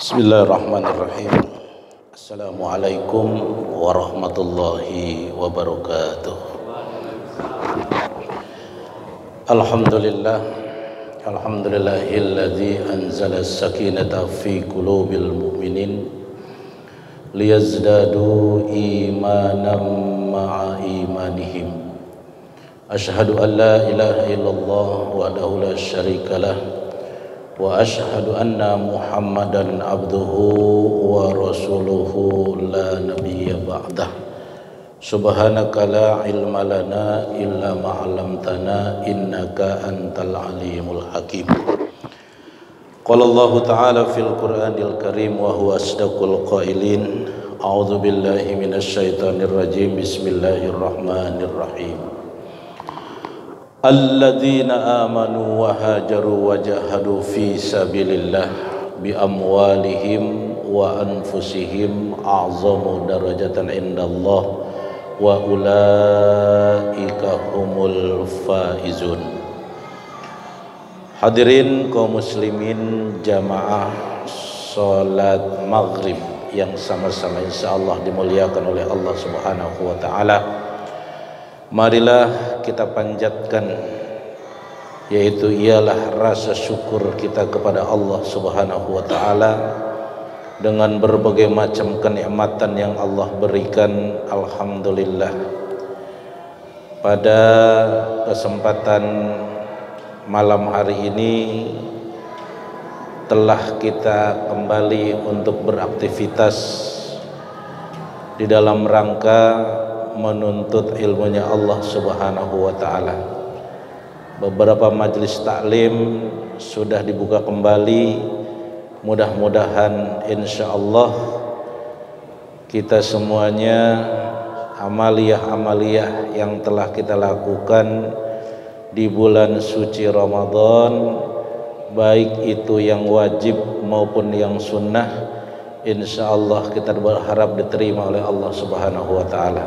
Bismillahirrahmanirrahim. Assalamualaikum warahmatullahi wabarakatuh. Alhamdulillahilladzi anzala as-sakinata fi qulubil mu'minin liyazdadu imanan ma'a imanihim. Asyhadu an la ilaha illallah wahdahu la syarikalah wa asyhadu anna Muhammadan abduhu wa rasuluhu la nabiyya ba'dah. Subhanaka la ilma lana illa ma 'allamtana innaka antal alimul hakim. Qala Allah ta'ala fil Qur'anil Karim wa huwa asdaqul qailin. A'udzu billahi minasy syaithanir rajim. Bismillahirrahmanirrahim. Alladzina amanu wa hajaru wa jahadu fi sabilillah bi amwalihim wa anfusihim a'zamu darajatan indallah wa ulaika humul faizun. Hadirin kaum muslimin jamaah salat maghrib yang sama-sama insyaallah dimuliakan oleh Allah Subhanahu wa taala. Marilah kita panjatkan, yaitu ialah rasa syukur kita kepada Allah Subhanahu wa taala dengan berbagai macam kenikmatan yang Allah berikan. Alhamdulillah, pada kesempatan malam hari ini telah kita kembali untuk beraktivitas di dalam rangka menuntut ilmunya Allah Subhanahu wa taala. Beberapa majelis taklim sudah dibuka kembali. Mudah-mudahan insyaallah kita semuanya amaliyah-amaliyah yang telah kita lakukan di bulan suci Ramadan, baik itu yang wajib maupun yang sunnah, insyaallah kita berharap diterima oleh Allah Subhanahu wa taala.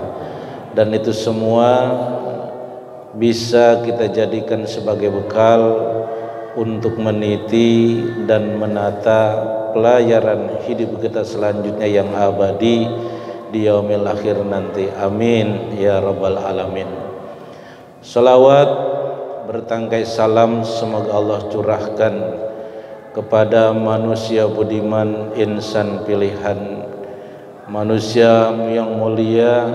Dan itu semua bisa kita jadikan sebagai bekal untuk meniti dan menata pelayaran hidup kita selanjutnya yang abadi di yaumil akhir nanti. Amin ya rabbal alamin. Salawat bertangkai salam semoga Allah curahkan kepada manusia budiman, insan pilihan, manusia yang mulia,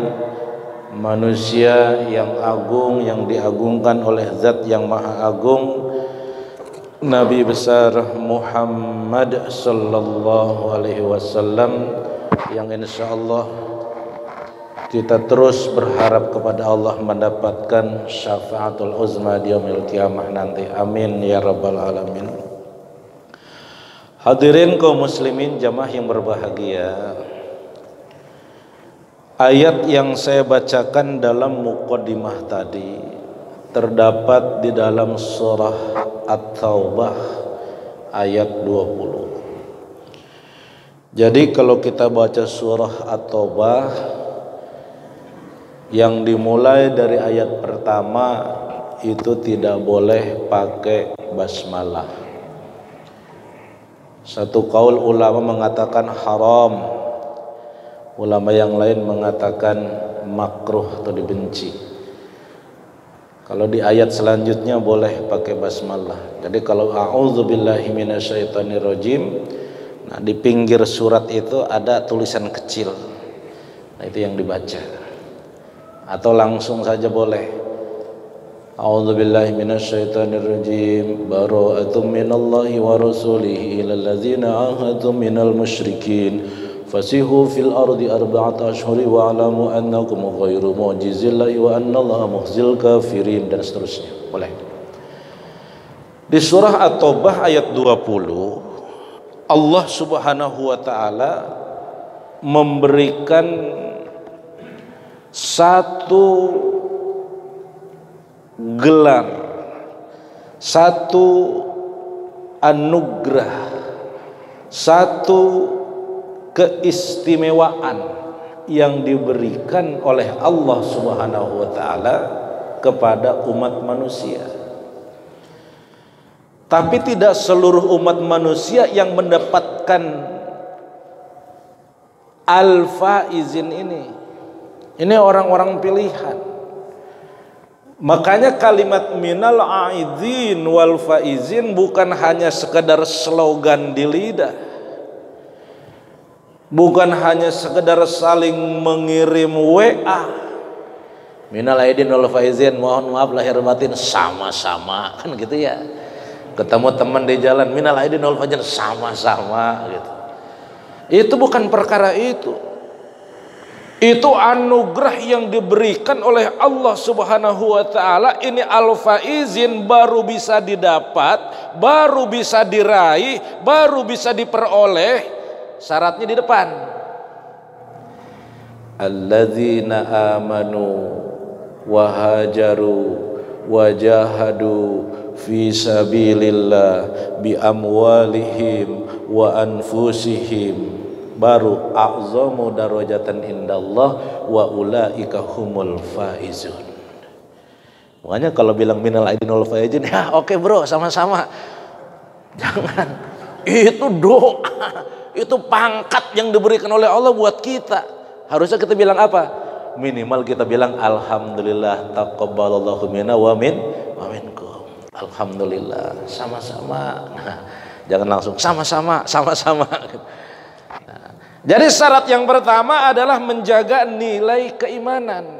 manusia yang agung, yang diagungkan oleh zat yang maha agung, Nabi besar Muhammad sallallahu alaihi wasallam, yang insyaallah kita terus berharap kepada Allah mendapatkan syafaatul uzma di yaumil qiyamah nanti. Amin ya rabbal alamin. Hadirin kaum muslimin jamaah yang berbahagia, ayat yang saya bacakan dalam muqaddimah tadi terdapat di dalam surah At-Taubah ayat 20. Jadi kalau kita baca surah At-Taubah yang dimulai dari ayat pertama itu tidak boleh pakai basmalah. Satu kaul ulama mengatakan haram, ulama yang lain mengatakan makruh atau dibenci. Kalau di ayat selanjutnya boleh pakai basmalah. Jadi kalau a'udzubillahi minasyaitonirrajim, nah di pinggir surat itu ada tulisan kecil, nah itu yang dibaca. Atau langsung saja boleh, a'udzubillahi minasyaitonirrajim, bara'atum minallahi wa rasulihi ilal ladzina ahadtum minal musyrikin fasihu fil ardi arba'ata ashhuri wa alamu annakum ghairu mu'jizillahi wa annallaha mukhzil kafirin, dan seterusnya. Boleh. Di surah At-Taubah ayat 20 Allah Subhanahu wa taala memberikan satu gelar, satu anugerah, satu keistimewaan yang diberikan oleh Allah Subhanahu wa taala kepada umat manusia. Tapi tidak seluruh umat manusia yang mendapatkan al-faizin ini. Ini orang-orang pilihan. Makanya kalimat minal aidin wal faizin bukan hanya sekedar slogan di lidah, bukan hanya sekedar saling mengirim WA. Minal aidin wal faizin, mohon maaf lahir batin, sama-sama, kan gitu ya. Ketemu teman di jalan, minal aidin wal faizin, sama-sama gitu. Itu bukan perkara itu. Itu anugerah yang diberikan oleh Allah Subhanahu wa taala. Ini al-faizin, baru bisa didapat, baru bisa diraih, baru bisa diperoleh. Syaratnya di depan. Alladzina amanu wa hajaru wa jahadu fi sabilillah bi amwalihim wa anfusihim, baru a'zamu darajatan indallah wa ulaika humul faizun. Makanya kalau bilang minal aidin wal faizin, ya oke bro, sama-sama. Jangan. Itu doa, itu pangkat yang diberikan oleh Allah buat kita. Harusnya kita bilang apa? Minimal kita bilang alhamdulillah taqabbalallahu minna wa minkum. Alhamdulillah, sama-sama. Nah, jangan langsung sama-sama. Jadi syarat yang pertama adalah menjaga nilai keimanan.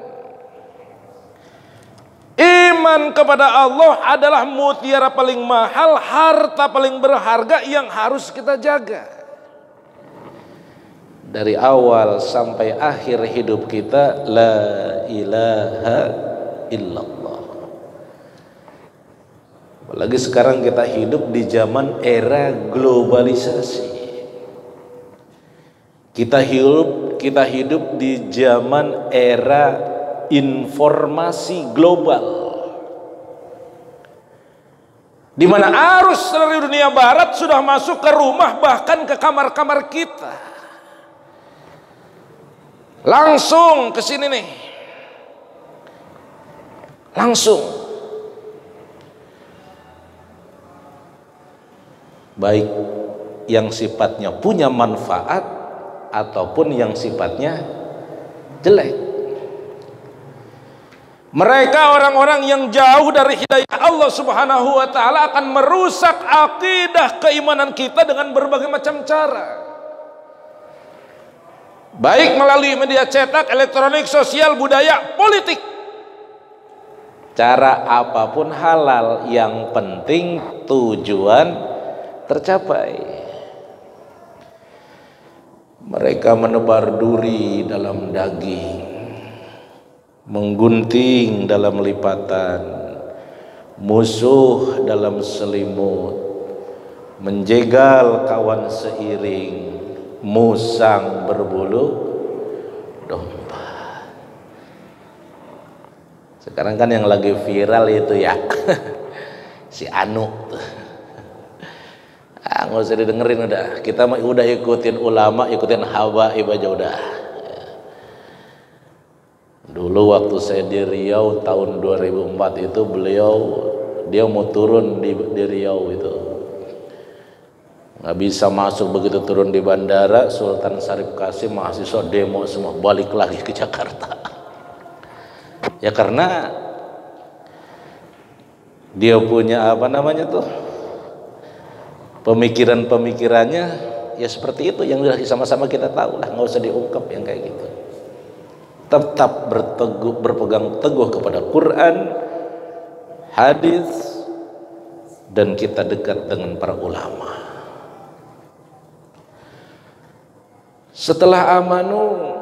Iman kepada Allah adalah mutiara paling mahal, harta paling berharga yang harus kita jaga. Dari awal sampai akhir hidup kita, la ilaha illallah. Apalagi sekarang kita hidup di zaman era globalisasi. Kita hidup di zaman era informasi global, di mana arus dari dunia barat sudah masuk ke rumah, bahkan ke kamar-kamar kita. Langsung ke sini nih. Langsung. Baik yang sifatnya punya manfaat ataupun yang sifatnya jelek. Mereka orang-orang yang jauh dari hidayah Allah Subhanahu wa taala akan merusak akidah keimanan kita dengan berbagai macam cara. Baik melalui media cetak, elektronik, sosial, budaya, politik. Cara apapun halal, yang penting tujuan tercapai. Mereka menebar duri dalam daging, menggunting dalam lipatan, musuh dalam selimut, menjegal kawan seiring, musang berbulu domba. Sekarang kan yang lagi viral itu ya si Anu. Nggak usah didengerin, udah. Kita udah ikutin ulama, ikutin habaib aja udah. Dulu waktu saya di Riau tahun 2004 itu, dia mau turun di Riau itu, nggak bisa masuk. Begitu turun di bandara Sultan Syarif Qasim, mahasiswa demo semua balik lagi ke Jakarta. Ya karena dia punya apa namanya tuh, pemikirannya ya seperti itu, yang sudah sama-sama kita tahu lah, nggak usah diungkap yang kayak gitu. Tetap berpegang teguh kepada Quran, hadis, dan kita dekat dengan para ulama. Setelah amanu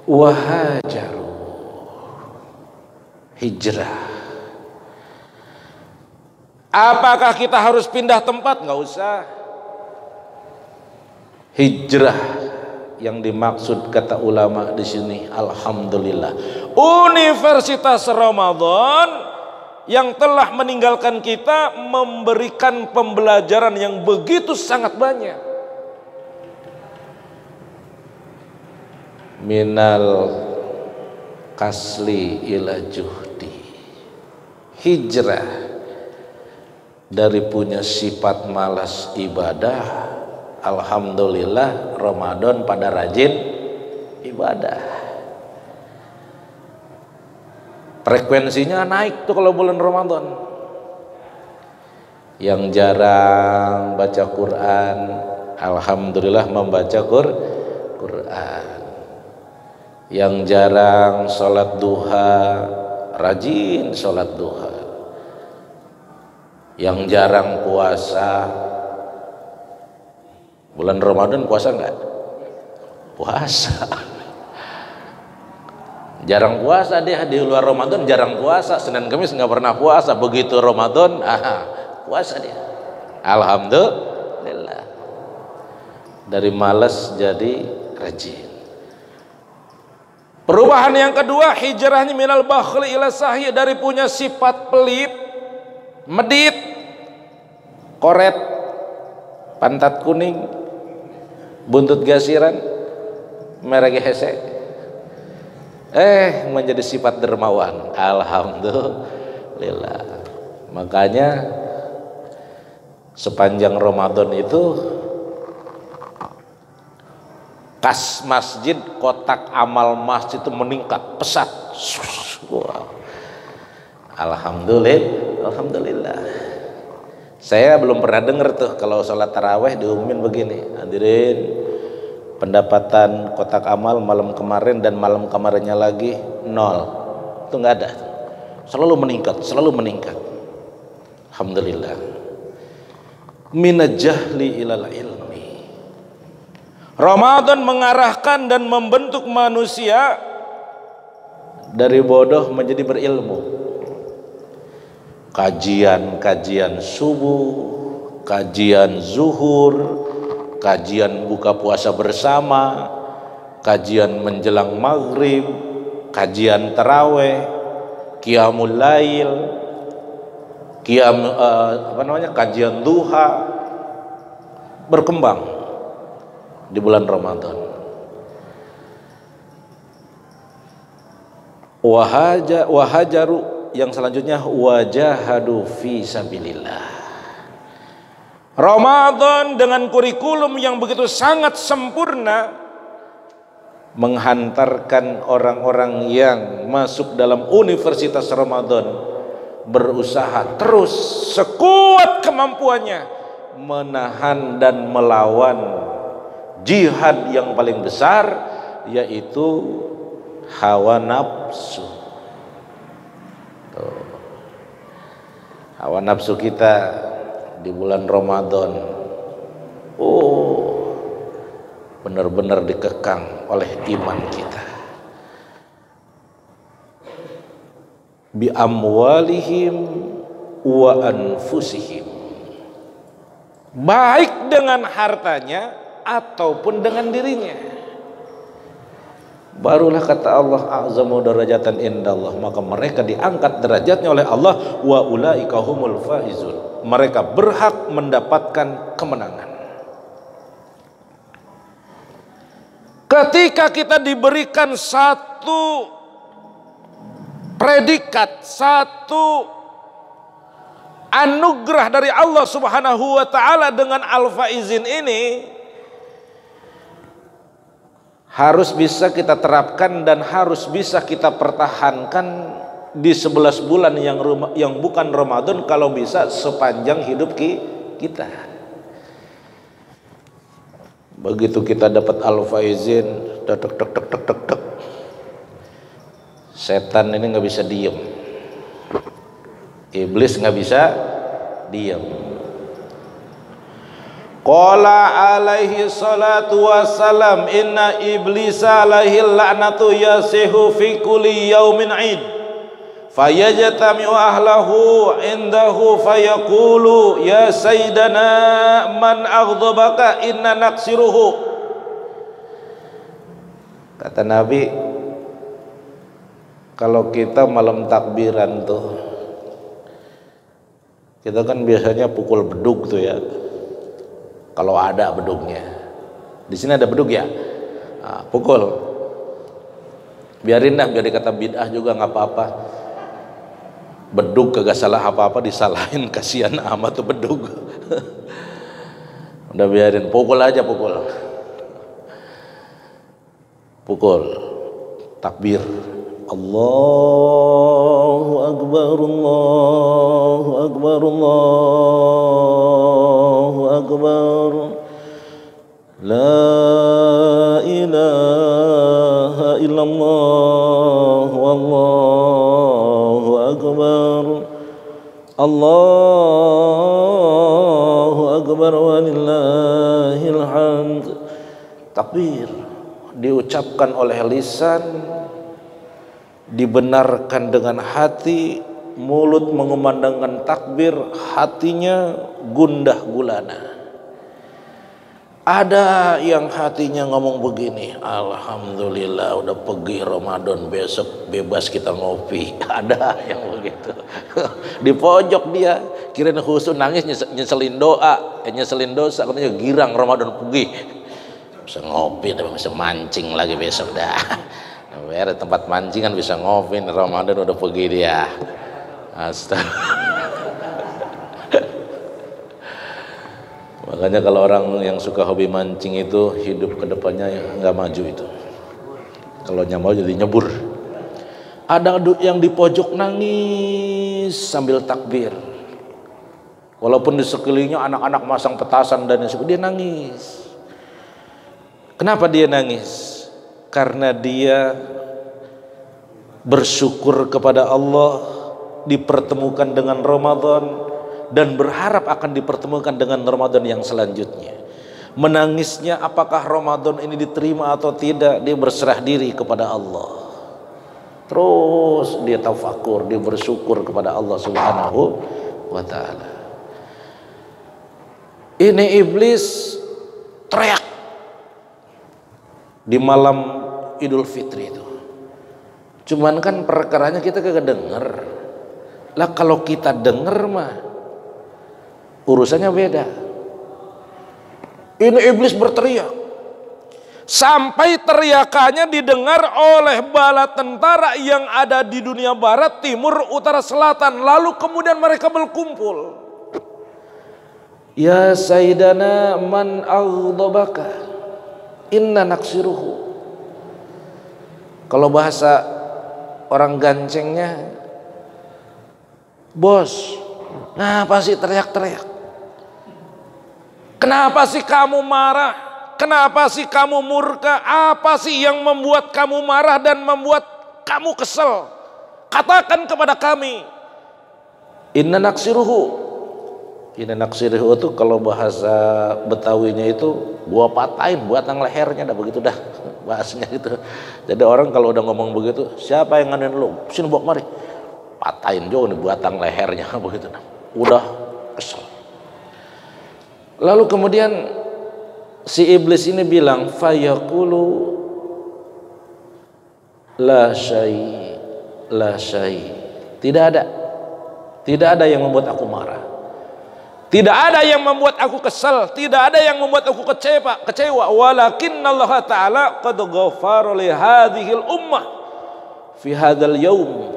wahajaru, hijrah. Apakah kita harus pindah tempat? Nggak usah. Hijrah yang dimaksud kata ulama di sini, alhamdulillah, Universitas Ramadan yang telah meninggalkan kita memberikan pembelajaran yang begitu sangat banyak. Minal kasli ila juhdi, hijrah dari punya sifat malas ibadah, alhamdulillah Ramadan pada rajin ibadah. Frekuensinya naik tuh kalau bulan Ramadan. Yang jarang baca Quran, alhamdulillah membaca Quran. Yang jarang sholat duha, rajin sholat duha. Yang jarang puasa, bulan Ramadan puasa enggak? Puasa. Jarang puasa dia di luar Ramadan, jarang puasa. Senin Kamis nggak pernah puasa. Begitu Ramadan, puasa dia. Alhamdulillah. Dari malas jadi rajin. Perubahan yang kedua, hijrahnya minal bakhli ila sahih, dari punya sifat pelit, medit, koret, pantat kuning, buntut gasiran, merek hese, menjadi sifat dermawan. Alhamdulillah. Makanya sepanjang Ramadan itu kas masjid, kotak amal masjid itu meningkat pesat. Wow. Alhamdulillah. Saya belum pernah dengar tuh kalau sholat taraweh diumumin begini, hadirin, pendapatan kotak amal malam kemarin dan malam kemarinnya lagi 0. Itu nggak ada. Selalu meningkat. Alhamdulillah. Minajahli ilal ilmi. Ramadan mengarahkan dan membentuk manusia dari bodoh menjadi berilmu. Kajian subuh, kajian zuhur, kajian buka puasa bersama, kajian menjelang maghrib, kajian taraweh, qiyamul lail, kajian duha, berkembang di bulan Ramadan. Wahajaru, yang selanjutnya wajahadu fi sabilillah. Ramadan dengan kurikulum yang begitu sangat sempurna menghantarkan orang-orang yang masuk dalam Universitas Ramadan berusaha terus sekuat kemampuannya menahan dan melawan jihad yang paling besar, yaitu hawa nafsu. Hawa nafsu kita di bulan Ramadan benar-benar dikekang oleh iman kita. Bi amwalihim wa anfusihim, baik dengan hartanya ataupun dengan dirinya. Barulah kata Allah, a'zamu darajatan indallah, maka mereka diangkat derajatnya oleh Allah, wa ulaika humul faizun, mereka berhak mendapatkan kemenangan. Ketika kita diberikan satu predikat, satu anugerah dari Allah Subhanahu wa taala dengan al-faizin ini, harus bisa kita terapkan dan harus bisa kita pertahankan di 11 bulan yang bukan Ramadan, kalau bisa sepanjang hidup kita. Begitu kita dapat al-faizin, tek, setan ini nggak bisa diem, iblis nggak bisa diem. Qala alaihi salatu wassalam inna iblisa alaihi la'natu yasihu fi kulli yaumin id fayajtami'u ahlahu indahu fayaqulu ya sayyidana man aghdabaka inna naksiruhu. Kata Nabi, kalau kita malam takbiran tuh, kita kan biasanya pukul bedug tuh ya, kalau ada bedugnya. Di sini ada bedug ya, nah, pukul. Biarin dah, biar dikata bid'ah juga nggak apa-apa. Bedug kagak salah apa-apa, disalahin, kasihan amat tuh bedug. Udah biarin, pukul aja, pukul. Pukul, takbir. Allahu Akbar, Allahu Akbar, Allahu Akbar. La ilaha illallah, wallahu akbar. Allahu Akbar walillahil hamd. Takbir diucapkan oleh lisan, dibenarkan dengan hati, mulut mengumandangkan takbir, hatinya gundah gulana. Ada yang hatinya ngomong begini, alhamdulillah udah pergi Ramadan, besok bebas kita ngopi. Ada yang begitu. Di pojok dia, kirain khusus nangis, nyeselin doa, nyeselin dosa, katanya girang Ramadan pergi. Bisa ngopi tapi bisa mancing lagi besok dah. Nah, tempat mancingan bisa ngopi, Ramadan udah pergi dia. Astaga. Makanya kalau orang yang suka hobi mancing itu hidup kedepannya nggak maju itu. Kalau mau jadi nyebur. Ada yang di pojok nangis sambil takbir. Walaupun di sekelilingnya anak-anak masang petasan dan dia nangis. Kenapa dia nangis? Karena dia bersyukur kepada Allah dipertemukan dengan Ramadan dan berharap akan dipertemukan dengan Ramadan yang selanjutnya. Menangisnya apakah Ramadan ini diterima atau tidak, dia berserah diri kepada Allah. Terus dia tafakur, dia bersyukur kepada Allah Subhanahu wa ta'ala. Ini iblis teriak di malam Idul Fitri itu. Cuman kan perkaranya kita kagak denger. Lah kalau kita denger mah urusannya beda. Ini iblis berteriak sampai teriakannya didengar oleh bala tentara yang ada di dunia barat, timur, utara, selatan. Lalu kemudian mereka berkumpul. Ya Sayyidana man aghdabaka inna naksiruhu. Kalau bahasa orang gancengnya, bos, ngapa sih teriak-teriak? Kenapa sih kamu marah? Kenapa sih kamu murka? Apa sih yang membuat kamu marah dan membuat kamu kesel? Katakan kepada kami. Inna naksiruhu. Inna naksiruhu itu kalau bahasa Betawinya itu gua patahin batang lehernya, dah begitu dah bahasanya gitu. Jadi orang kalau udah ngomong begitu, siapa yang nganin lu? Sini bawa mari. Patahin juga nih batang lehernya begitu dah. Udah kesel. Lalu kemudian si iblis ini bilang, fayaqulu la syai, la syai. Tidak ada yang membuat aku marah. Tidak ada yang membuat aku kesal, tidak ada yang membuat aku kecewa. Walakinnallaha ta'ala qad ghafara li hadhil ummah fi hadzal yaum.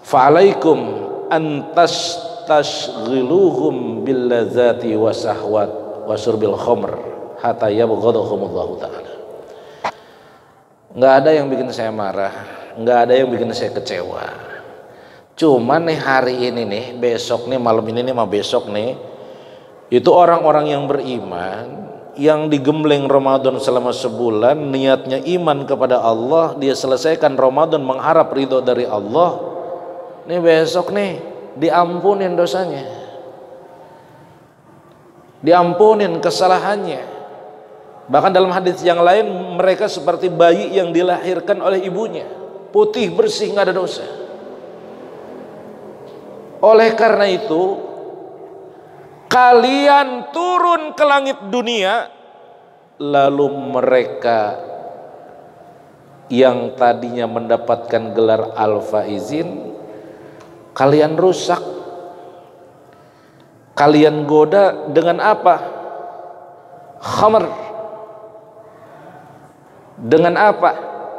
Fa'alaikum an tashghiluhum bil ladzati wa sahwat wa syurbil khamr hatta yabghadahumullahu ta'ala. Enggak ada yang bikin saya marah, enggak ada yang bikin saya kecewa. Cuman nih hari ini nih, besok nih, malam ini nih, besok nih, itu orang-orang yang beriman yang digembleng Ramadan selama sebulan, niatnya iman kepada Allah, dia selesaikan Ramadan mengharap ridho dari Allah. Nih besok nih diampunin dosanya. diampunin kesalahannya. Bahkan dalam hadis yang lain, mereka seperti bayi yang dilahirkan oleh ibunya, putih bersih, nggak ada dosa. Oleh karena itu, kalian turun ke langit dunia, lalu mereka yang tadinya mendapatkan gelar al-faizin, kalian rusak, kalian goda dengan apa? Khamr. Dengan apa?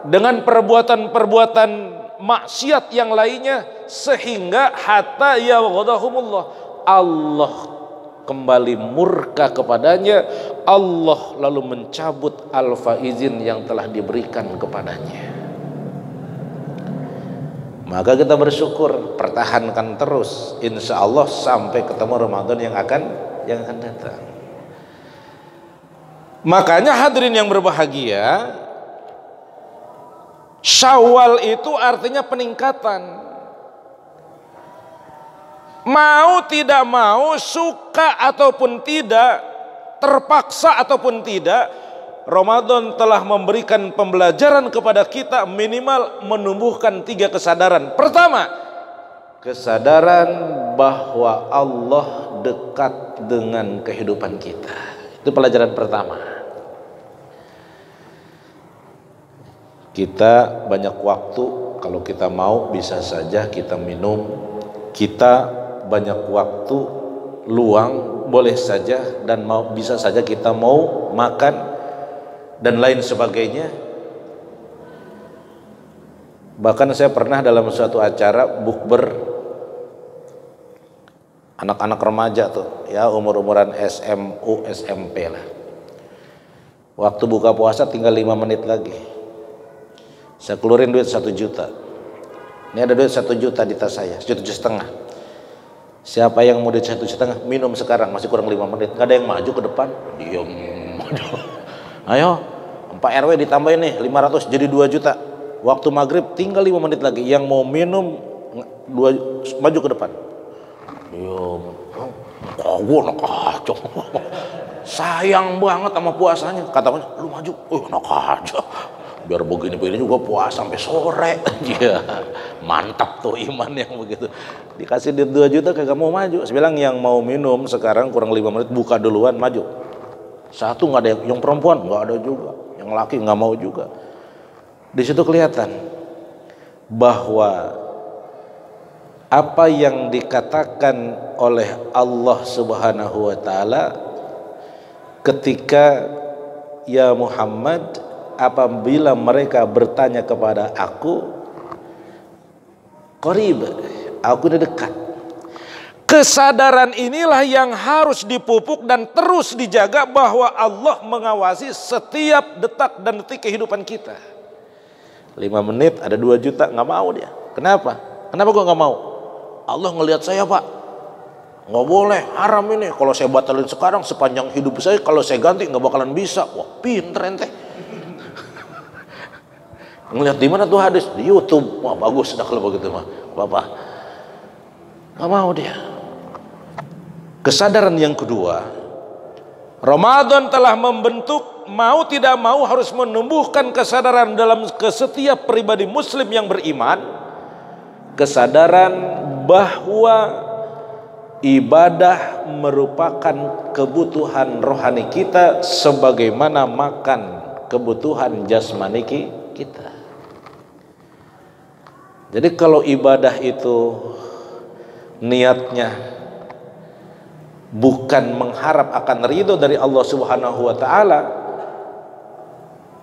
Dengan perbuatan-perbuatan maksiat yang lainnya, sehingga hatta yaghadahumullah, Allah kembali murka kepadanya. Allah lalu mencabut al-faizin yang telah diberikan kepadanya. Maka kita bersyukur, pertahankan terus, insya Allah sampai ketemu Ramadan yang akan datang. Makanya hadirin yang berbahagia, Syawal itu artinya peningkatan. Mau tidak mau, suka ataupun tidak, terpaksa ataupun tidak, Ramadan telah memberikan pembelajaran kepada kita, minimal menumbuhkan 3 kesadaran. Pertama, kesadaran bahwa Allah dekat dengan kehidupan kita. Itu pelajaran pertama. Kita banyak waktu, kalau kita mau bisa saja kita minum. Kita banyak waktu luang, boleh saja, dan bisa saja kita mau makan dan lain sebagainya. Bahkan saya pernah dalam suatu acara bukber anak-anak remaja tuh, ya umur-umuran SMU, SMP lah. Waktu buka puasa tinggal 5 menit lagi. Saya keluarin duit 1 juta. Ini ada duit 1 juta di tas saya, 1,5 juta. Siapa yang mau duit 1,5 juta? Minum sekarang, masih kurang 5 menit. Gak ada yang maju ke depan. Diam. Ayo, Pak RW ditambahin nih 500 jadi 2 juta. Waktu maghrib tinggal 5 menit lagi. Yang mau minum maju ke depan. Diam. Gue nak kacau. Sayang banget sama puasanya. Katanya, lu maju. Nak kacau. Biar begini-begini juga puasa sampai sore. Iya, mantap tuh iman yang begitu. Dikasih duit 2 juta kagak mau maju. Saya bilang yang mau minum sekarang kurang 5 menit buka duluan, maju. Satu nggak ada yang perempuan, nggak ada juga. Yang laki nggak mau juga. Di situ kelihatan bahwa apa yang dikatakan oleh Allah Subhanahu wa taala ketika ya Muhammad, apabila mereka bertanya kepada aku, qarib, aku udah dekat. Kesadaran inilah yang harus dipupuk dan terus dijaga, bahwa Allah mengawasi setiap detak dan detik kehidupan kita. 5 menit ada 2 juta, nggak mau dia. Kenapa? Kenapa gua nggak mau? Allah ngelihat saya, Pak. Nggak boleh, haram ini. Kalau saya batalin sekarang, sepanjang hidup saya, kalau saya ganti nggak bakalan bisa. Wah, pinter ente. Ngelihat di mana tuh hadis? Di YouTube. Wah, bagus dah kalau begitu mah, Bapak. Nggak mau dia. Kesadaran yang kedua, Ramadan telah membentuk, mau tidak mau harus menumbuhkan kesadaran dalam setiap pribadi muslim yang beriman, kesadaran bahwa ibadah merupakan kebutuhan rohani kita sebagaimana makan kebutuhan jasmani kita. Jadi kalau ibadah itu niatnya bukan mengharap akan ridho dari Allah Subhanahu wa taala,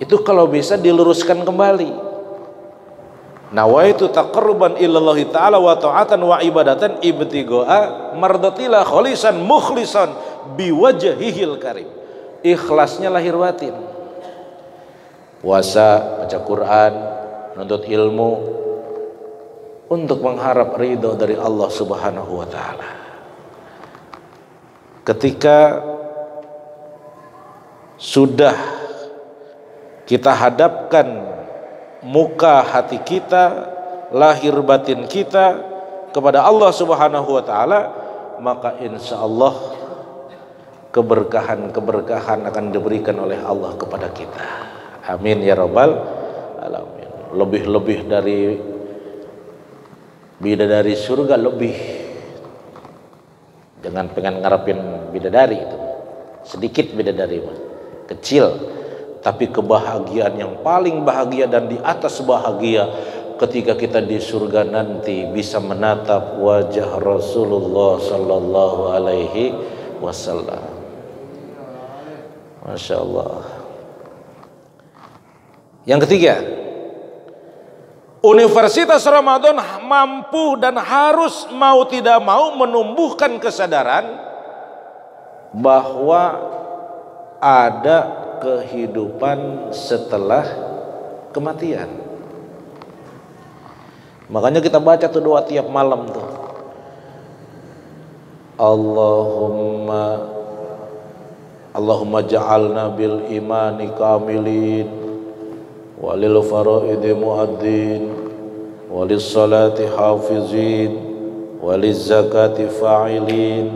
itu kalau bisa diluruskan kembali. Nawaitu taqarruban ilallahi ta'ala wa ta'atan wa ibadatan ibtigha'a mardatillah khalisan mukhlisan biwajhihil karim. Ikhlasnya lahir batin. Puasa, baca Quran, menuntut ilmu untuk mengharap ridho dari Allah Subhanahu wa taala. Ketika sudah kita hadapkan muka hati kita, lahir batin kita kepada Allah Subhanahu wa taala, maka insya Allah keberkahan akan diberikan oleh Allah kepada kita. Amin ya rabbal alamin. Lebih-lebih dari bidadari surga, lebih. Jangan pengen ngarepin bidadari itu. Sedikit bidadari mah, kecil, tapi kebahagiaan yang paling bahagia dan di atas bahagia ketika kita di surga nanti bisa menatap wajah Rasulullah sallallahu alaihi wasallam. Masya Allah. Yang ketiga, Universitas Ramadan mampu dan harus mau tidak mau menumbuhkan kesadaran bahwa ada kehidupan setelah kematian. Makanya kita baca tuh doa tiap malam tuh. Allahumma ja'alna bil imani kamilin walil faraidi muaddin walis salati hafizin waliz zakati fa'ilin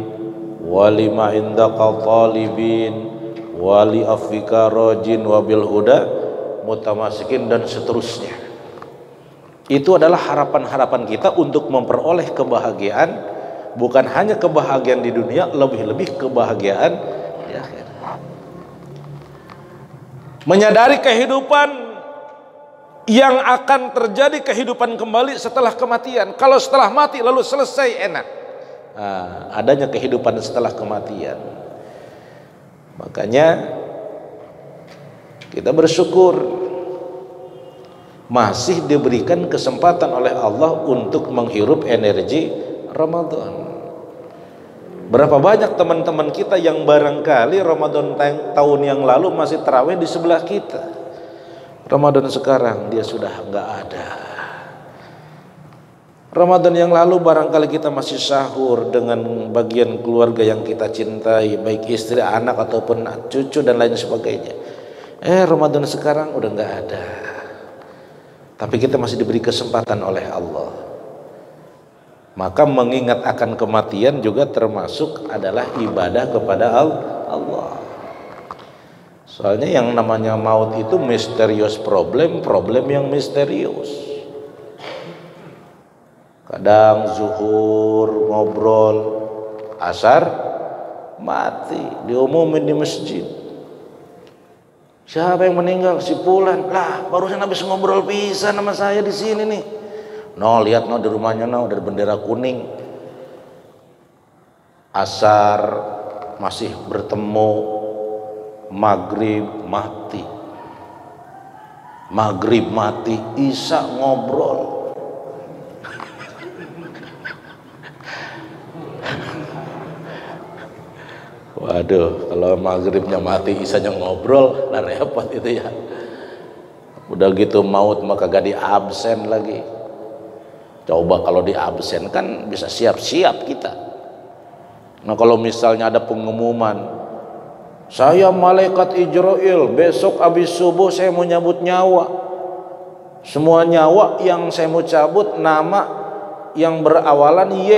walima indaka talibin wali afika rajin wabil huda mutamasikin dan seterusnya. Itu adalah harapan-harapan kita untuk memperoleh kebahagiaan, bukan hanya kebahagiaan di dunia, lebih-lebih kebahagiaan di akhirat. Menyadari kehidupan yang akan terjadi, kehidupan kembali setelah kematian. Kalau setelah mati lalu selesai, enak. Adanya kehidupan setelah kematian. Makanya kita bersyukur masih diberikan kesempatan oleh Allah untuk menghirup energi Ramadan. Berapa banyak teman-teman kita yang barangkali Ramadan tahun yang lalu masih tarawih di sebelah kita, Ramadan sekarang dia sudah nggak ada. Ramadan yang lalu barangkali kita masih sahur dengan bagian keluarga yang kita cintai, baik istri, anak ataupun cucu dan lain sebagainya. Ramadan sekarang udah nggak ada. Tapi kita masih diberi kesempatan oleh Allah. Maka mengingat akan kematian juga termasuk adalah ibadah kepada Allah. Soalnya yang namanya maut itu misterius problem yang misterius. Kadang zuhur ngobrol, asar mati, diumumin di masjid. Siapa yang meninggal? Si Fulan. Lah, barusan habis ngobrol pisan sama saya di sini nih. No, lihat no di rumahnya no, ada bendera kuning. Asar masih bertemu, maghrib mati. Maghrib mati, isya ngobrol. Waduh, kalau maghribnya mati, isanya ngobrol, lah repot itu ya. Udah gitu maut maka gak diabsen lagi. Coba kalau diabsen kan bisa siap-siap kita. Nah kalau misalnya ada pengumuman, saya malaikat Ijrail, besok habis subuh saya mau nyabut nyawa. Semua nyawa yang saya mau cabut nama yang berawalan Y.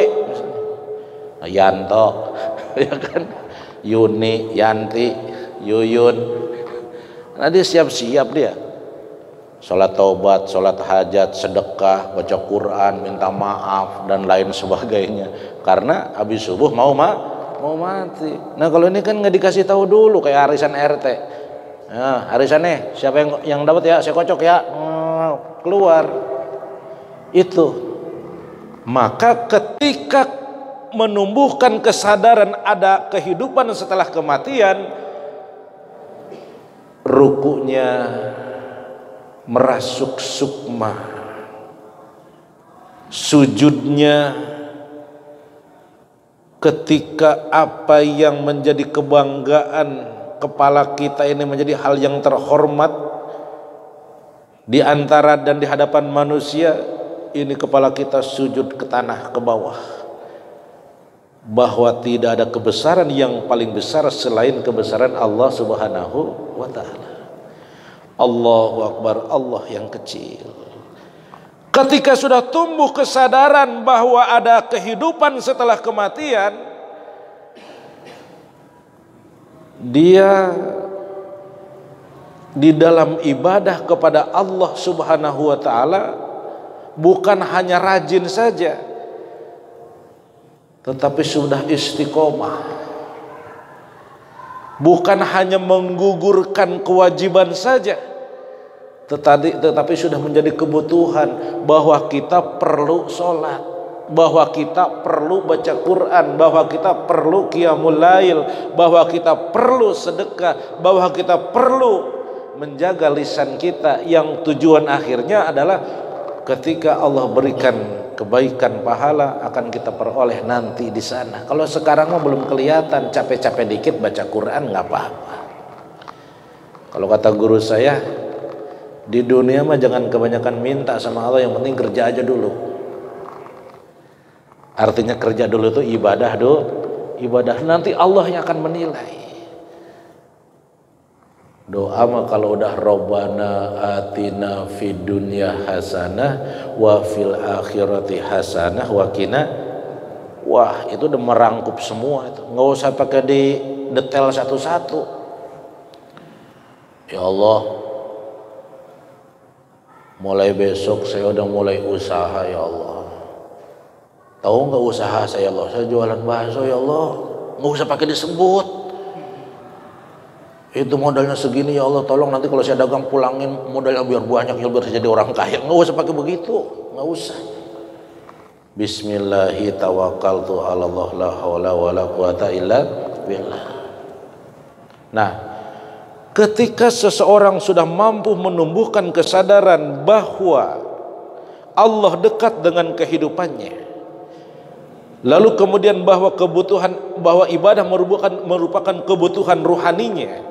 Nah, Yanto, ya kan? Yuni, Yanti, Yuyun. Nah dia siap-siap dia. Sholat taubat, sholat hajat, sedekah, baca Quran, minta maaf dan lain sebagainya. Karena habis subuh mau mati. Nah kalau ini kan nggak dikasih tahu dulu kayak arisan RT. Nah, arisan nih siapa yang dapat ya? Saya kocok ya. Keluar. Itu. Maka ketika menumbuhkan kesadaran ada kehidupan setelah kematian, rukunya merasuk sukma, sujudnya ketika apa yang menjadi kebanggaan kepala kita ini menjadi hal yang terhormat di antara dan di hadapan manusia, ini kepala kita sujud ke tanah, ke bawah. Bahwa tidak ada kebesaran yang paling besar selain kebesaran Allah Subhanahu wa ta'ala. Allahu Akbar, Allah yang kecil. Ketika sudah tumbuh kesadaran bahwa ada kehidupan setelah kematian, dia di dalam ibadah kepada Allah Subhanahu wa taala bukan hanya rajin saja, tetapi sudah istiqomah. Bukan hanya menggugurkan kewajiban saja, tetapi sudah menjadi kebutuhan bahwa kita perlu sholat, bahwa kita perlu baca Quran, bahwa kita perlu qiyamul lail, bahwa kita perlu sedekah, bahwa kita perlu menjaga lisan kita yang tujuan akhirnya adalah ketika Allah berikan kebaikan pahala akan kita peroleh nanti di sana. Kalau sekarang mah belum kelihatan, capek-capek dikit baca Quran nggak apa-apa. Kalau kata guru saya, di dunia mah jangan kebanyakan minta sama Allah, yang penting kerja aja dulu. Artinya kerja dulu itu ibadah ibadah, nanti Allah yang akan menilai. Doa mah kalau udah Rabbana atina fid dunya hasanah wa fil akhirati hasanah wa qina, wah itu udah merangkup semua itu, nggak usah pakai di detail satu-satu. Ya Allah, mulai besok saya udah mulai usaha ya Allah. Tahu nggak usaha saya, Allah? Saya jualan bakso ya Allah. Nggak usah pakai disebut. Itu modalnya segini ya Allah. Tolong nanti kalau saya dagang pulangin modalnya biar banyak ya, biar saya jadi orang kaya. Nggak usah pakai begitu. Nggak usah. Bismillahi tawakkaltu ala Allah la haula wala quwata illa billah. Nah, ketika seseorang sudah mampu menumbuhkan kesadaran bahwa Allah dekat dengan kehidupannya, lalu kemudian bahwa ibadah merupakan kebutuhan ruhaninya,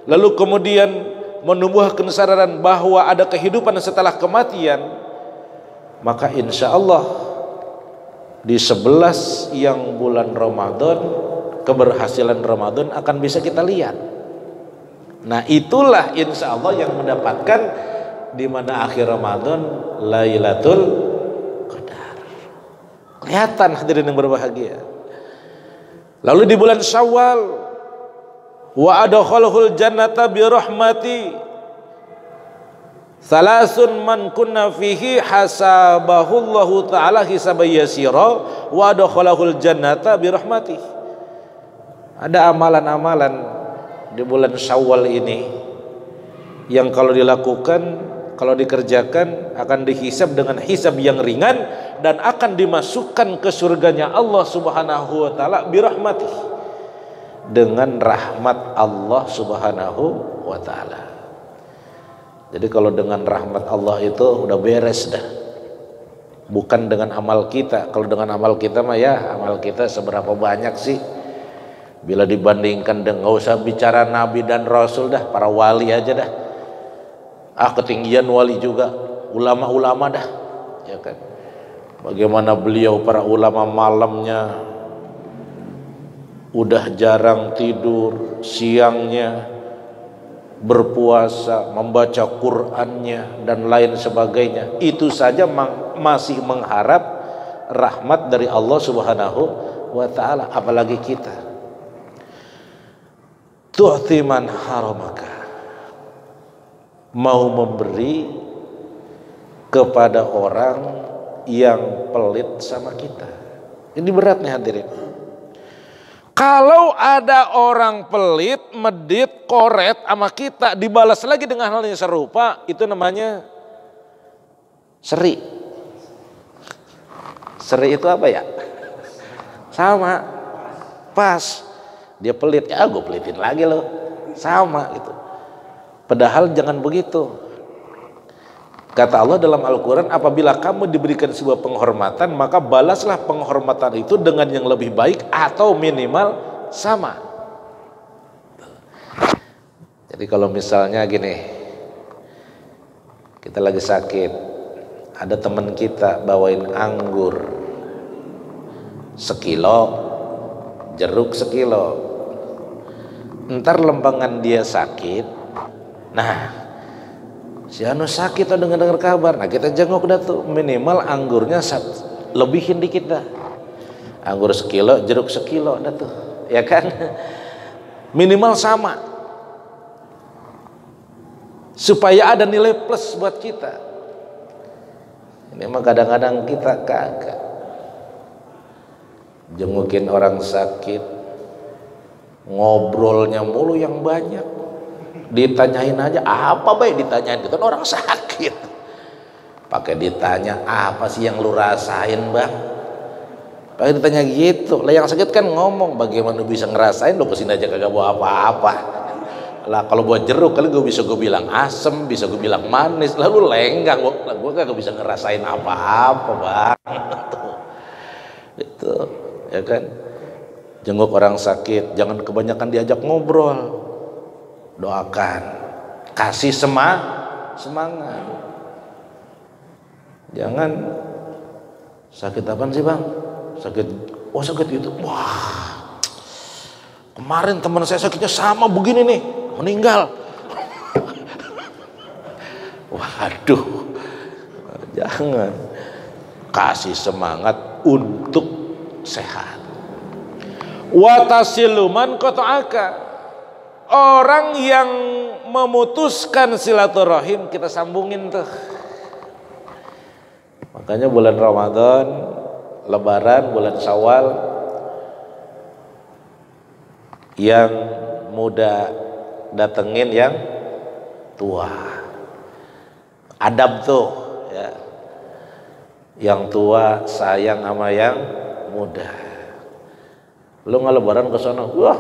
lalu kemudian menumbuhkan kesadaran bahwa ada kehidupan setelah kematian, maka insya Allah di 11 yang bulan Ramadan, keberhasilan Ramadan akan bisa kita lihat. Nah itulah insya Allah yang mendapatkan di mana akhir Ramadan Lailatul kelihatan, hadirin yang berbahagia. Lalu di bulan Syawal, wa adkhalahul jannata bi rahmati, salasun man kunna fihi hasabahullahu ta'ala hisaban yasira wa adkhalahul jannata bi rahmati. Ada amalan-amalan di bulan Syawal ini yang kalau dilakukan, kalau dikerjakan akan dihisab dengan hisab yang ringan dan akan dimasukkan ke surganya Allah Subhanahu wa taala birahmatih, dengan rahmat Allah Subhanahu wa taala. Jadi kalau dengan rahmat Allah itu udah beres dah. Bukan dengan amal kita. Kalau dengan amal kita mah ya, amal kita seberapa banyak sih? Bila dibandingkan dengan, nggak usah bicara nabi dan rasul dah, para wali aja dah. Ketinggian wali juga, ulama-ulama dah, ya kan? Bagaimana beliau para ulama malamnya udah jarang tidur, siangnya berpuasa, membaca Qur'annya dan lain sebagainya. Itu saja masih mengharap rahmat dari Allah Subhanahu wa taala, apalagi kita. Tu'ti man haramaka, mau memberi kepada orang yang pelit sama kita. Ini berat nih hadirin. Kalau ada orang pelit, medit, koret sama kita, dibalas lagi dengan hal yang serupa, itu namanya seri. Seri itu apa ya? Sama, pas. Dia pelit, ya gue pelitin lagi loh. Sama gitu. Padahal jangan begitu. Kata Allah dalam Al-Quran, apabila kamu diberikan sebuah penghormatan, maka balaslah penghormatan itu dengan yang lebih baik atau minimal sama. Jadi kalau misalnya gini, kita lagi sakit, ada teman kita bawain anggur 1 kilo, jeruk 1 kilo. Ntar lembangan dia sakit, nah si anu sakit atau dengar kabar, nah kita jenguk dah tuh, minimal anggurnya lebihin dikit dah. Anggur 1 kilo, jeruk 1 kilo dah tuh, ya kan? minimal sama, supaya ada nilai plus buat kita. Ini mah kadang-kadang kita kagak jengukin orang sakit, ngobrolnya mulu yang banyak, ditanyain aja apa baik ditanyain, itu kan orang sakit, pakai ditanya apa sih yang lu rasain bang, pakai ditanya gitu lah. Yang sakit kan ngomong, bagaimana bisa ngerasain, lu kesini aja kagak bawa apa-apa lah. Kalau buat jeruk kali gue bisa gue bilang asem, bisa gue bilang manis, lalu lenggang, gue kagak bisa ngerasain apa-apa bang. Itu ya kan, jenguk orang sakit jangan kebanyakan diajak ngobrol, doakan, kasih semangat. Jangan sakit apaan sih bang, sakit, oh sakit itu, wah kemarin teman saya sakitnya sama begini nih, meninggal. Waduh, jangan, kasih semangat untuk sehat. Watasiluman qata'aka, orang yang memutuskan silaturahim kita sambungin tuh. Makanya bulan Ramadan, Lebaran, bulan Syawal, yang muda datengin yang tua. Adab tuh ya. Yang tua sayang sama yang muda. Lu nggak Lebaran ke sana, wah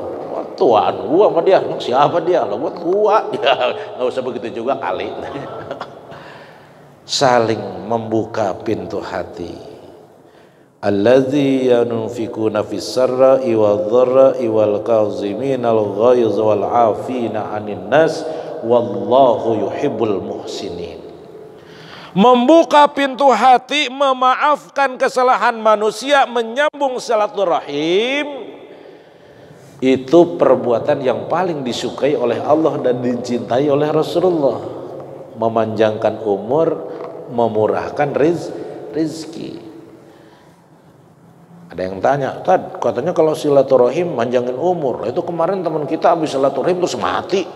tuaan gua sama dia, siapa dia? Lah gua tua. Ya nggak usah begitu juga kali. Saling membuka pintu hati. Allazi yanfiquna fis sarra'i wadh-dharra'i wal kaziminal ghaiz wal 'afina 'anil nas wallahu yuhibbul muhsinin. Membuka pintu hati, memaafkan kesalahan manusia, menyambung silaturahim, itu perbuatan yang paling disukai oleh Allah dan dicintai oleh Rasulullah. Memanjangkan umur, memurahkan rizki. Ada yang tanya, Tad, katanya kalau silaturahim manjangin umur. Itu kemarin teman kita habis silaturahim terus mati.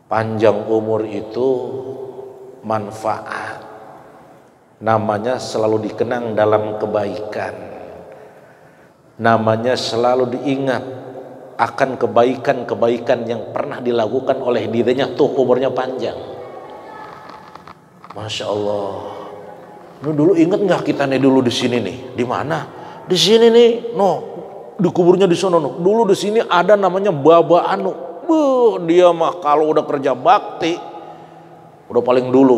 Panjang umur itu manfaat, namanya selalu dikenang dalam kebaikan, namanya selalu diingat akan kebaikan-kebaikan yang pernah dilakukan oleh dirinya, tuh umurnya panjang. Masya Allah. Lu dulu inget nggak kita nih dulu di sini nih? Di mana? Di sini nih, di kuburnya di sono. Dulu di sini ada namanya Baba Anu. Dia mah kalau udah kerja bakti, udah paling dulu.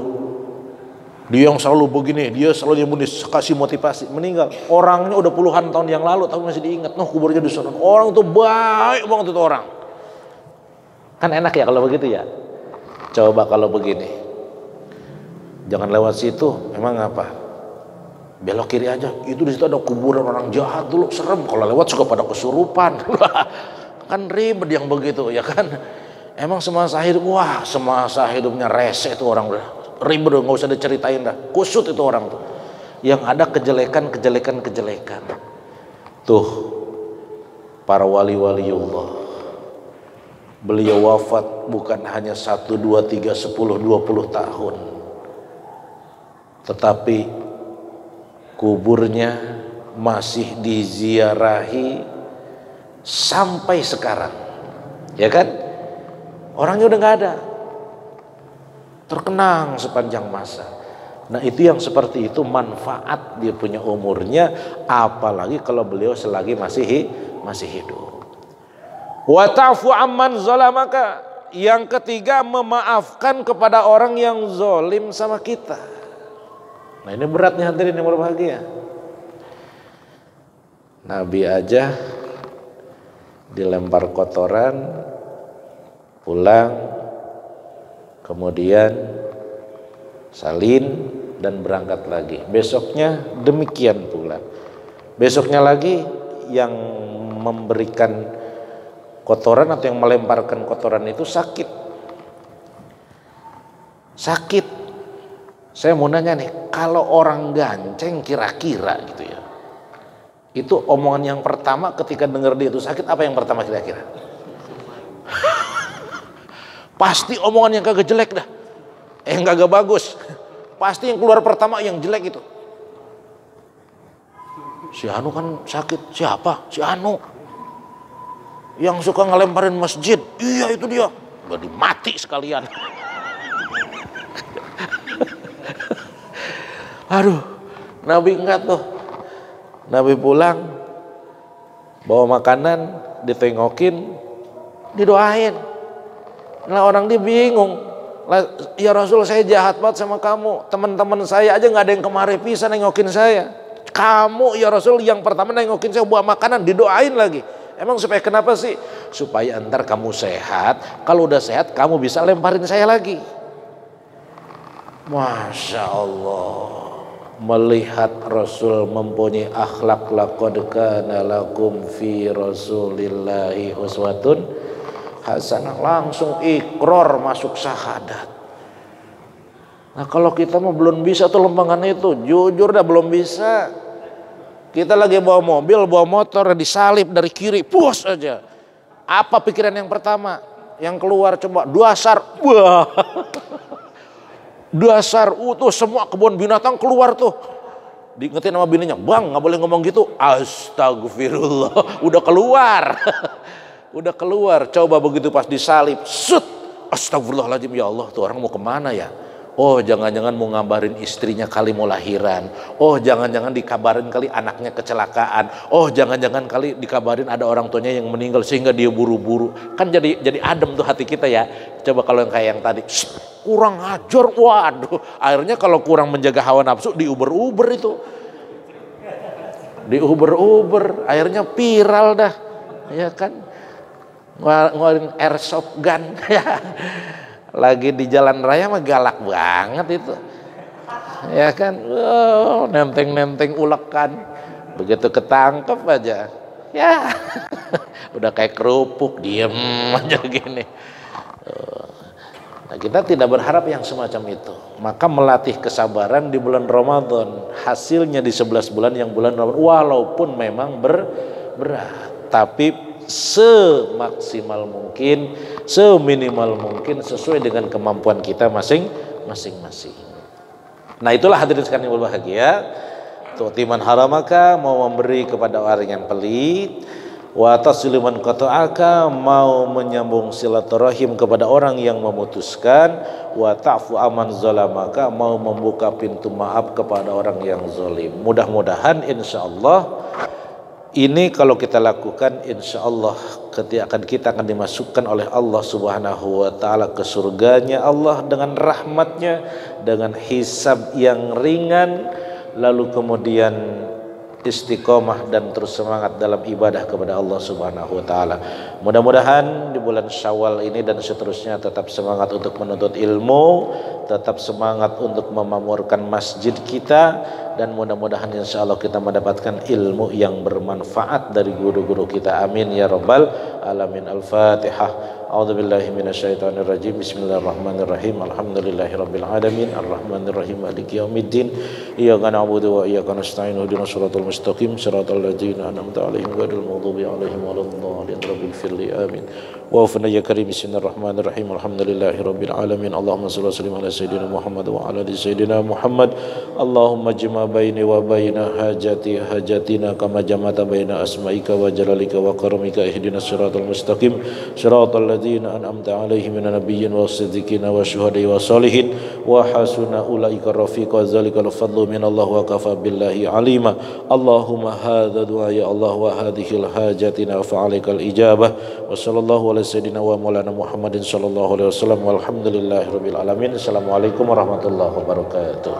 Dia yang selalu begini, dia selalu yang kasih motivasi. Meninggal, orangnya udah puluhan tahun yang lalu, tapi masih diingat. Kuburnya di sono. Orang itu baik banget itu orang. Kan enak ya kalau begitu ya. Coba kalau begini. Jangan lewat situ, emang apa? Belok kiri aja. Itu di situ ada kuburan orang jahat dulu, serem. Kalau lewat suka pada kesurupan. Kan ribet yang begitu, ya kan? Emang semasa hidup, wah semasa hidupnya rese itu orang udah ribet, nggak usah diceritain dah. Kusut itu orang tuh. Yang ada kejelekan. Tuh, para wali-waliullah. Beliau wafat bukan hanya 1, 2, 3, 10, 20 tahun. Tetapi kuburnya masih diziarahi sampai sekarang, ya kan? Orangnya udah nggak ada, terkenang sepanjang masa. Nah itu yang seperti itu manfaat dia punya umurnya, apalagi kalau beliau selagi masih hidup. Wa ta'fu amman zalamaka, yang ketiga memaafkan kepada orang yang zolim sama kita. Nah ini berat nih hadirin yang berbahagia. Nabi aja dilempar kotoran, pulang, kemudian salin dan berangkat lagi. Besoknya demikian pula. Besoknya lagi yang memberikan kotoran atau yang melemparkan kotoran itu sakit. Saya mau nanya nih, kalau orang ganceng kira-kira gitu ya, itu omongan yang pertama ketika dengar dia itu sakit, apa yang pertama kira-kira? pasti omongan yang kagak jelek dah, yang kagak bagus. Pasti yang keluar pertama yang jelek itu. Si Anu kan sakit. Siapa? Si Anu yang suka ngelemparin masjid. Iya itu dia. Udah mati sekalian. Aduh, Nabi enggak tuh. Nabi pulang bawa makanan, ditengokin, didoain. Nah orang dia bingung. Ya Rasul, saya jahat banget sama kamu. Teman-teman saya aja nggak ada yang kemari bisa nengokin saya. Kamu ya Rasul yang pertama nengokin saya, buah makanan, didoain lagi. Emang supaya kenapa sih? Supaya ntar kamu sehat. Kalau udah sehat kamu bisa lemparin saya lagi. Masya Allah. Melihat Rasul mempunyai akhlak, laqad kana lakum fi Rasulillahi uswatun hasanah, langsung ikrar masuk syahadat. Nah kalau kita mau belum bisa tuh lembangan itu, jujur dah belum bisa. Kita lagi bawa mobil, bawa motor, disalip dari kiri, puas aja. Apa pikiran yang pertama? Yang keluar coba, dasar, wah, dasar, tuh semua kebun binatang keluar tuh. Diingetin sama bininya, bang nggak boleh ngomong gitu. Astagfirullah, udah keluar. Udah keluar, coba begitu pas disalib, sut, astagfirullahaladzim, ya Allah tuh orang mau kemana ya? Oh jangan-jangan mau ngabarin istrinya kali mau lahiran. Oh jangan-jangan dikabarin kali anaknya kecelakaan. Oh jangan-jangan kali dikabarin ada orang tuanya yang meninggal sehingga dia buru-buru. Kan jadi adem tuh hati kita ya. Coba kalau yang kayak yang tadi, kurang ajar, waduh. Akhirnya kalau kurang menjaga hawa nafsu diuber-uber itu. Diuber-uber, akhirnya viral dah, ya kan? Ngeluarin airsoft gun. Lagi di jalan raya mah galak banget itu, ya kan, nenteng-nenteng ulekan, begitu ketangkep aja, ya udah kayak kerupuk, diem aja gini. Nah kita tidak berharap yang semacam itu, maka melatih kesabaran di bulan Ramadan, hasilnya di 11 bulan yang bulan Ramadan, walaupun memang berat, tapi semaksimal mungkin, seminimal mungkin sesuai dengan kemampuan kita masing-masing. Nah itulah hadirin sekalian yang berbahagia. Tu'timan haramaka, mau memberi kepada orang yang pelit. Wa tasliman qata'aka, mau menyambung silaturahim kepada orang yang memutuskan. Wa ta'fu aman zalamaka, mau membuka pintu maaf kepada orang yang zalim. Mudah-mudahan insyaallah ini kalau kita lakukan, insya Allah kita akan dimasukkan oleh Allah Subhanahu wa Ta'ala ke surganya Allah dengan rahmatnya, dengan hisab yang ringan, lalu kemudian istiqomah dan terus semangat dalam ibadah kepada Allah Subhanahu wa Ta'ala. Mudah-mudahan di bulan Syawal ini dan seterusnya tetap semangat untuk menuntut ilmu, tetap semangat untuk memamurkan masjid kita, dan mudah-mudahan insya Allah kita mendapatkan ilmu yang bermanfaat dari guru-guru kita. Amin ya rabbal alamin. Al-Fatihah. A'udzubillahi minasyaitonirrajim. Bismillahirrahmanirrahim. Alhamdulillahirabbil alamin. Arrahmanirrahim. Maliki yaumiddin. Iyyaka na'budu wa iyyaka nasta'in. Ihdinas siratal mustaqim. Siratal ladzina an'amta 'alaihim ghairil maghdubi 'alaihim waladdallin. Rabbil firli amin. Wa afna ya karim. Bismillahirrahmanirrahim. Alhamdulillahirabbil alamin. Allahumma shalli wa sallim ala sayyidina Muhammad wa ala ali sayyidina Muhammad. Allahumma jma' baini wa baina hajatina kama jama'ta baina asma'ika wa jalalika wa karamika. Ihdinas siratal mustaqim. Siratal ladzina an'amta 'alaihim minan nabiyyin was-siddiqin wasyuhada'i wassalihin wa hasuna ulaika rafiqa. Dzalikal fadlu minallah wa kafa billahi alima. Allahumma hadza du'a ya Allah wa hadhil hajatina fa'alaikal ijabah. Wa sallallahu ala sayyidina wa maulana Muhammadin sallallahu alaihi wasallam. Walhamdulillahirabbil alamin. Assalamualaikum warahmatullahi wabarakatuh.